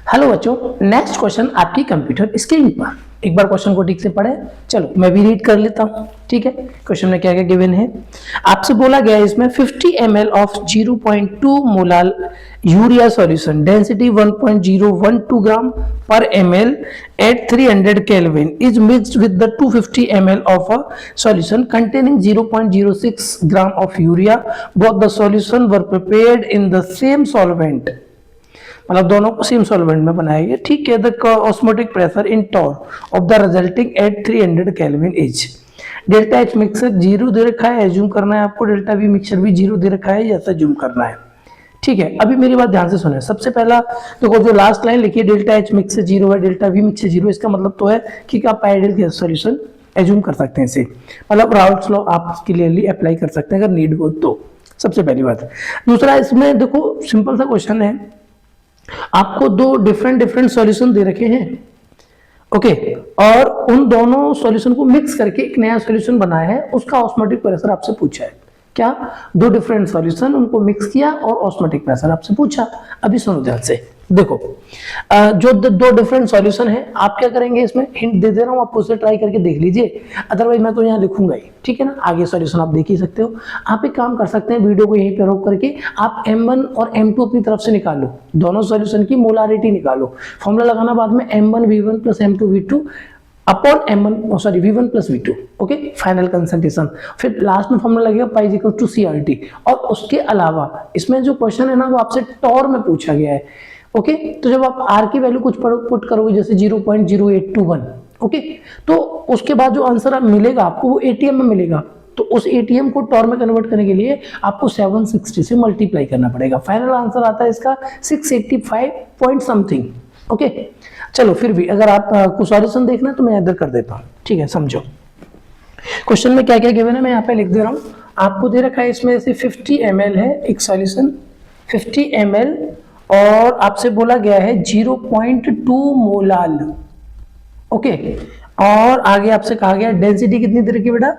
Hello बच्चों, next question आपकी computer screen पर। एक बार क्वेश्चन को ठीक से पढ़े। चलो मैं भी रीड कर लेता हूँ। ठीक है, क्वेश्चन में क्या क्या गिवन है। आपसे बोला गया है इसमें 50 ml of 0.2 molal urea solution, density 1.012 gram पर ml at 300 kelvin is mixed with the 250 ml of a solution containing 0.06 gram of urea. Both the solution were prepared in the same solvent, मतलब दोनों को same solvent में बनाया गया। ठीक है, the osmotic pressure in torr of the resulting at 300 kelvin is. Delta H mixer zero दे रखा है, एज्यूम करना है आपको। डेल्टा वी मिक्सर भी जीरो दे रखा है, जैसा एज्यूम करना है। ठीक है, अभी मेरी बात ध्यान से सुने। सबसे पहला देखो, जो लास्ट लाइन लिखी है डेल्टा एच मिक्सर जीरो है, डेल्टा वी मिक्सर जीरो, इसका मतलब तो है कि आप आइडियल गैस सॉल्यूशन एज्यूम कर सकते हैं इसे, मतलब राउल्ट्स लॉ आप क्लियरली अप्लाई कर सकते हैं अगर नीड हो तो। सबसे पहली बात। दूसरा, इसमें देखो सिंपल सा क्वेश्चन है, आपको दो डिफरेंट सॉल्यूशन दे रखे हैं। ओके, और उन दोनों सॉल्यूशन को मिक्स करके एक नया सॉल्यूशन बनाया है, उसका ऑस्मोटिक प्रेशर आपसे पूछा है। क्या? दो डिफरेंट सॉल्यूशन, उनको मिक्स किया और ऑस्मोटिक प्रेशर आपसे पूछा। अभी सुनो ध्यान से, देखो जो दो डिफरेंट सॉल्यूशन है, आप क्या करेंगे, इसमें हिंट दे दे रहा हूं, आप उसे ट्राई करके देख लीजिए, अदरवाइज मैं तो यहाँ लिखूंगा ही। ठीक है ना, आगे सॉल्यूशन आप देख ही सकते हो। आप एक काम कर सकते हैं, वीडियो को यहीं पर रोक करके आप M1 और M2 अपनी तरफ से निकालो, दोनों सॉल्यूशन की मोलारिटी निकालो। फॉर्मूला लगाना बाद में M1V1 plus M2V2 upon M1 sorry V1 plus V2। Okay, final concentration. फिर लास्ट में फॉर्मूला लगेगा पाई इक्वल टू CRT। और उसके अलावा इसमें जो क्वेश्चन है ना, वो आपसे टॉर में पूछा गया है। ओके, तो जब आप R की वैल्यू कुछ पुट करोगे जैसे 0.0821, ओके, तो उसके बाद जो आंसर मिलेगा आपको वो ATM में मिलेगा। तो उस ATM को टॉर में कन्वर्ट करने के लिए आपको 760 से मल्टीप्लाई करना पड़ेगा। फाइनल आंसर आता है इसका 685 पॉइंट समथिंग। ओके, चलो फिर भी अगर आप कुछ सॉल्यूशन देखना है तो मैं इधर कर देता हूं। ठीक है, समझो क्वेश्चन में क्या क्या गिवन है, मैं यहाँ पे लिख दे रहा हूँ। आपको दे रखा है इसमें से 50 ml है एक सॉल्यूशन, 50 ml, और आपसे बोला गया है 0.2 मोलाल। ओके, और आगे आपसे कहा गया डेंसिटी कितनी दे रखी है बेटा,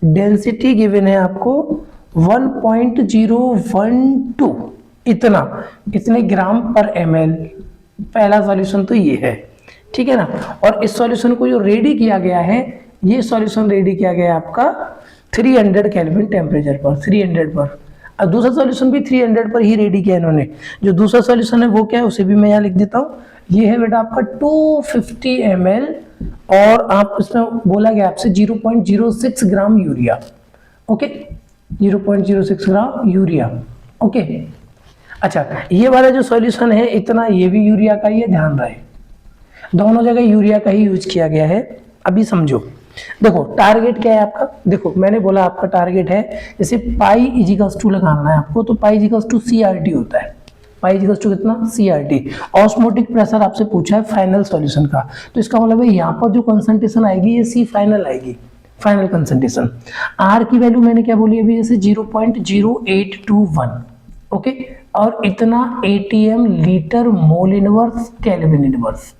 डेंसिटी गिवन है आपको 1.012, इतने ग्राम पर ml। पहला सॉल्यूशन तो ये है। ठीक है ना, और इस सॉल्यूशन को जो रेडी किया गया है, ये सॉल्यूशन रेडी किया गया है आपका 300 केल्विन टेम्परेचर पर, 300 पर। और दूसरा सॉल्यूशन भी 300 पर ही रेडी किया इन्होंने। जो दूसरा सॉल्यूशन है वो क्या है, उसे भी मैं यहाँ लिख देता हूँ। ये है बेटा आपका 250 ml, और आप इसमें बोला गया आपसे 0.06 gram urea. Okay, 0.06 gram urea. Okay, अच्छा, ये वाला जो सॉल्यूशन है इतना, ये भी यूरिया का ही है, ध्यान रहे दोनों जगह यूरिया का ही यूज किया गया है। अभी समझो, देखो टारगेट क्या है आपका। देखो मैंने बोला आपका टारगेट है, जैसे पाई इजिकल्स टू लगाना है आपको, तो पाई इजिकल्स टू CRT होता है। पाई इजिकल्स टू कितना, CRT। ऑस्मोटिक प्रेशर आपसे पूछा है फाइनल सॉल्यूशन का, तो इसका मतलब है यहाँ पर जो कंसंट्रेशन आएगी ये C फाइनल आएगी, फाइनल कंसंट्रेशन। R की वैल्यू मैंने क्या बोली अभी, जैसे 0.0821। ओके, और इतना ATM litre mole inverse kelvin inverse,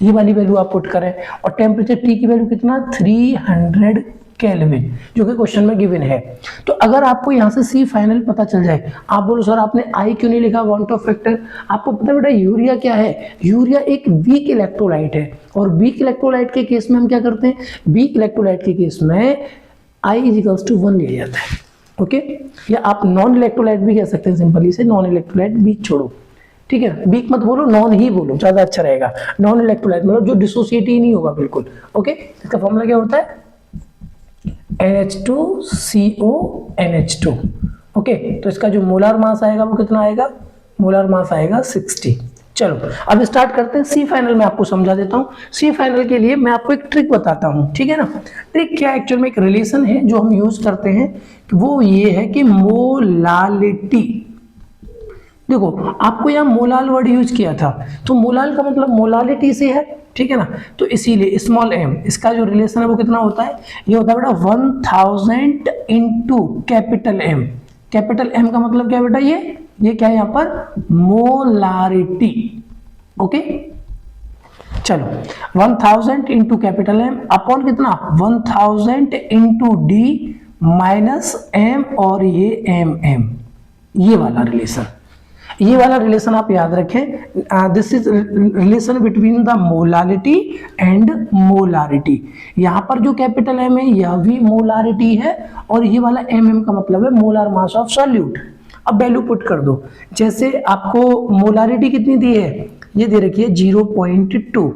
ये वाली वैल्यू आप पुट करें। और टेम्परेचर T की वैल्यू कितना, 300 केल्विन, जो कि क्वेश्चन में गिवन है। तो अगर आपको यहाँ से C फाइनल पता चल जाए, आप बोलो सर आपने I क्यों नहीं लिखा, वांट ऑफ फैक्टर। आपको पता है बेटा यूरिया क्या है, यूरिया एक वीक इलेक्ट्रोलाइट है, और वीक इलेक्ट्रोलाइट के केस में हम क्या करते हैं, वीक इलेक्ट्रोलाइट के केस में I इक्वल्स टू 1 लिया जाता है। ओके, या आप नॉन इलेक्ट्रोलाइट भी कह सकते हैं, सिंपली से नॉन इलेक्ट्रोलाइट बीक छोड़ो। ठीक है, बीक मत बोलो, नॉन ही बोलो, ज्यादा अच्छा रहेगा। नॉन इलेक्ट्रोलाइट मतलब जो डिसोसिएट ही नहीं होगा बिल्कुल। ओके, इसका फॉर्मूला क्या होता है, NH2CO NH2। ओके, तो इसका जो मोलार मास आएगा वो कितना आएगा, मोलार मास आएगा 60। चलो अब स्टार्ट करते हैं। C फाइनल में आपको समझा देता हूँ। C फाइनल के लिए मैं आपको एक ट्रिक बताता हूँ। ठीक है ना, ट्रिक क्या, एक्चुअल में एक रिलेशन है जो हम यूज करते हैं, वो ये है कि मोलालिटी। देखो आपको यहाँ मोलाल वर्ड यूज किया था, तो मोलाल का मतलब मोलालिटी से है। ठीक है ना, तो इसीलिए स्मॉल m, इसका जो रिलेशन है वो कितना होता है, ये होता है बेटा 1000 into capital M। Capital M का मतलब क्या है बेटा, ये क्या है यहाँ पर, मोलारिटी। ओके, चलो 1000 इंटू कैपिटल M अपॉन कितना, 1000 इंटू D माइनस M, और ये MM, ये वाला रिलेशन। ये वाला रिलेशन आप याद रखें, this is relation between the molarity and molarity. यहाँ पर जो कैपिटल एम है यह भी मोलारिटी है, और ये वाला एम का मतलब है मोलार मास ऑफ सॉल्यूट। अब वैल्यू पुट कर दो, जैसे आपको मोलारिटी कितनी दी है, ये दे रखी है 0.2।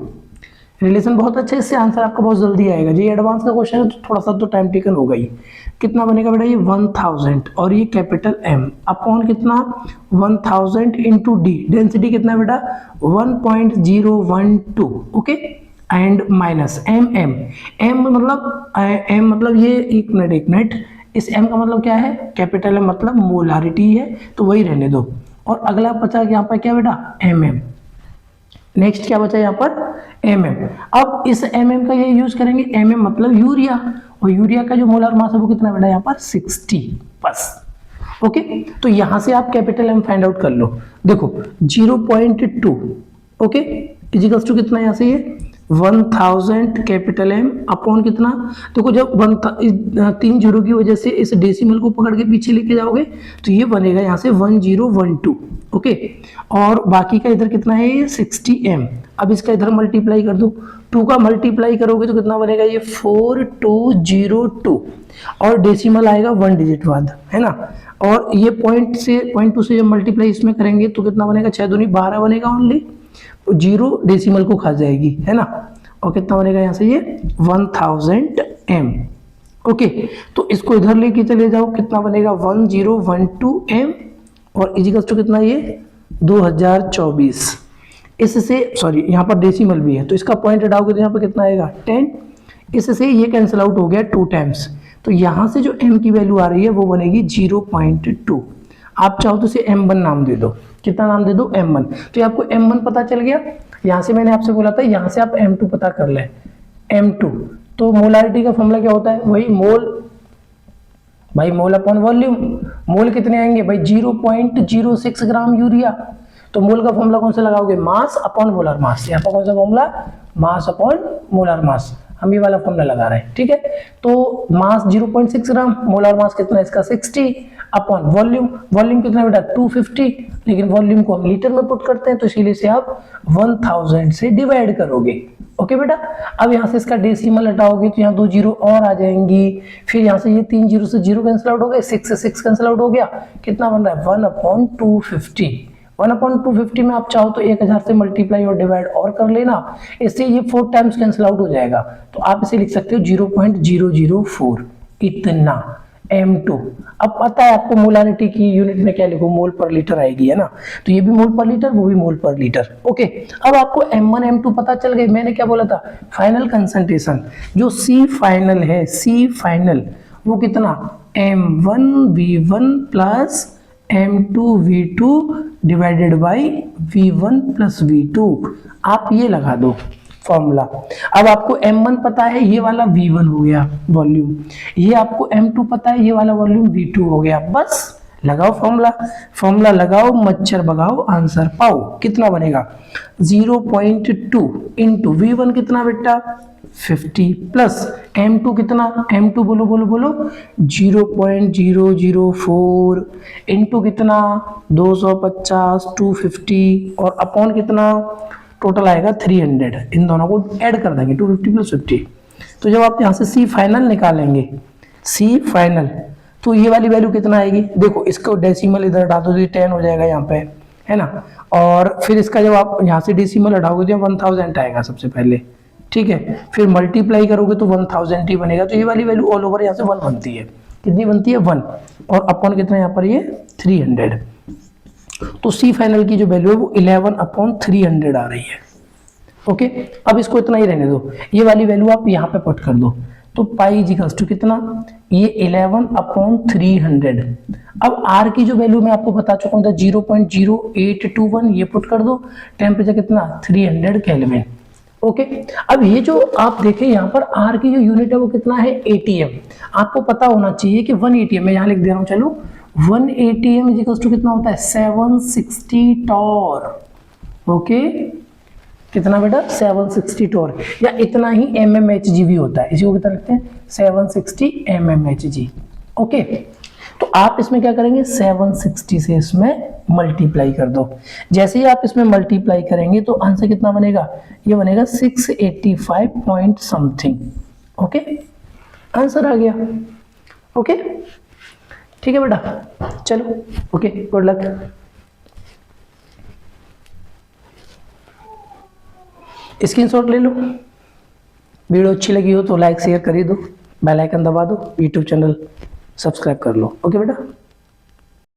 रिलेशन बहुत अच्छा है, इससे आंसर आपका बहुत जल्दी आएगा। ये एडवांस का क्वेश्चन है तो थोड़ा सा तो टाइम टेकन होगा ही। कितना बनेगा बेटा, ये 1000 और ये कैपिटल एम अपॉन कितना 1000 इंटू डी, डेंसिटी कितना है बेटा 1.012, ओके, एंड माइनस एम मतलब ये एक मिनट, इस एम का मतलब क्या है, कैपिटल एम मतलब मोलारिटी है तो वही रहने दो। और अगला बचा यहाँ पर क्या बेटा एम, नेक्स्ट क्या बचा यहाँ पर एम। अब इस एम का ये यूज करेंगे, एम मतलब यूरिया, और यूरिया का जो मोलर मास है वो कितना बेटा यहाँ पर 60 बस, ओके। तो यहां से आप कैपिटल एम फाइंड आउट कर लो। देखो 0.2, ओके, इजिकल्स टू कितना यहाँ से ये 1000 कैपिटल एम अपॉन कितना, देखो जब 3 जीरो की वजह से इस डेसिमल को पकड़ के पीछे लेके जाओगे तो ये बनेगा यहाँ से 1012, ओके, और बाकी का इधर कितना है ये 60 एम। अब इसका इधर मल्टीप्लाई कर दो, 2 का मल्टीप्लाई करोगे तो कितना बनेगा ये 4202, और डेसिमल आएगा 1 डिजिट बाद, है ना। और ये पॉइंट 2 से जब मल्टीप्लाई इसमें करेंगे तो कितना बनेगा 6 दूनी 12 बनेगा, ओनली 0 डेसिमल को खा जाएगी, है ना। और कितना बनेगा यहाँ से ये 1000 एम, ओके। तो इसको इधर लेके चले जाओ, कितना बनेगा 1012 एम, और इजिकल्स टू कितना ये 2024। इससे सॉरी यहाँ पर डेसिमल भी है तो इसका पॉइंट हटाओगे तो यहाँ पर कितना आएगा 10। इससे ये कैंसिल आउट हो गया 2 टाइम्स, तो यहाँ से जो m की वैल्यू आ रही है वो बनेगी 0.2। आप चाहो तो इसे m1 नाम दे दो, कितना नाम दे दो m1। तो ये आपको m1 पता चल गया। यहाँ से मैंने आपसे बोला था यहाँ से आप m2 पता कर लें, m2। तो मोलारिटी का फॉर्मूला क्या होता है, वही मोल भाई मोल अपॉन वॉल्यूम। मोल कितने आएंगे भाई 0.06 ग्राम यूरिया, तो मोल का फॉर्मूला कौन सा लगाओगे, मास अपॉन मोलर मास। यहाँ पर कौन सा formula, mass upon molar mass, हम ये वाला फॉर्मूला लगा रहे हैं, ठीक है। तो मास 0.6 ग्राम, मोलर मास कितना है इसका 60 अपॉन वॉल्यूम, वॉल्यूम कितना बेटा 250, लेकिन वॉल्यूम को हम लीटर में पुट करते हैं तो इसीलिए से आप 1000 से डिवाइड करोगे, ओके बेटा। अब यहाँ से इसका डेसिमल हटाओगे तो यहाँ 2 जीरो और आ जाएंगी, फिर यहाँ से ये 3 जीरो से 0 कैंसिल आउट हो गए, 6 से 6 कैंसिल आउट हो गया, कितना बन रहा है 1/250। 1/250 में आप चाहो तो 1000 से मल्टीप्लाई और डिवाइड और कर लेना, इससे ये 4 टाइम्स कैंसिल आउट हो जाएगा, तो आप इसे लिख सकते हो 0.004 इतना m2। अब पता है आपको मोलारिटी की यूनिट में क्या लिखो, मोल पर लीटर आएगी, है ना। तो ये भी मोल पर लीटर, वो भी मोल पर लीटर, ओके। अब आपको m1 m2 पता चल गए। मैंने क्या बोला था, फाइनल कंसंट्रेशन जो C फाइनल है, C फाइनल वो कितना m1v1 plus m2v2 divided by v1 plus v2। आप ये लगा दो फॉर्मूला। अब आपको m1 पता है, ये वाला v1 हो गया वॉल्यूम, ये आपको m2 पता है, ये वाला वॉल्यूम v2 हो गया। बस लगाओ फॉर्मूला, फॉर्मूला लगाओ, मच्छर भगाओ, आंसर पाओ। कितना बनेगा 0.2 इंटू v1 कितना बेटा 50 प्लस m2 कितना, m2 बोलो बोलो बोलो 0.004 इंटू कितना 250 250 और अपॉन कितना टोटल आएगा 300। इन दोनों को ऐड कर देंगे 250 प्लस 50। तो जब आप यहाँ से C फाइनल निकालेंगे, C फाइनल, तो ये वाली वैल्यू कितना आएगी, देखो इसको डेसिमल इधर हटा दो तो 10 हो जाएगा यहाँ पे, है ना। और फिर इसका जब आप यहाँ से डेसिमल हटाओगे तो 1000 आएगा सबसे पहले, ठीक है। फिर मल्टीप्लाई करोगे तो 1000 ही बनेगा। तो ये वाली वैल्यू ऑल ओवर यहाँ से 1 बनती है, कितनी बनती है 1, और अपॉन कितना यहाँ पर ये 300। तो C फाइनल की जो वैल्यू है वो 11/300 आ रही है, ओके। अब इसको इतना ही रहने दो, ये वाली वैल्यू आप यहाँ पे पुट कर दो, तो पाई इक्वल्स टू कितना, ये 11/300। अब R की जो वैल्यू मैं आपको बता चुका हूँ 0.0821, ये पुट कर दो, टेम्परेचर कितना 300 केल्विन, ओके। अब ये जो आप देखें यहाँ पर R की जो यूनिट है वो कितना है ATM। आपको पता होना चाहिए कि 1 ATM, मैं यहाँ लिख दे रहा हूँ, चलो 1 ATM इज इक्वल्स टू कितना होता है 760 टॉर, ओके। कितना बेटा 760 टॉर, या इतना ही mmHg भी होता है, इसी को कितना लिखते हैं 760 mmHg, ओके। तो आप इसमें क्या करेंगे 760 से इसमें मल्टीप्लाई कर दो। जैसे ही आप इसमें मल्टीप्लाई करेंगे तो आंसर कितना बनेगा, ये बनेगा 685 पॉइंट समथिंग। ओके, आंसर आ गया। ओके ठीक है बेटा, चलो ओके, गुड लक। स्क्रीनशॉट ले लो। वीडियो अच्छी लगी हो तो लाइक शेयर कर ही दो, बेल आइकन दबा दो, यूट्यूब चैनल सब्सक्राइब कर लो। ओके बेटा।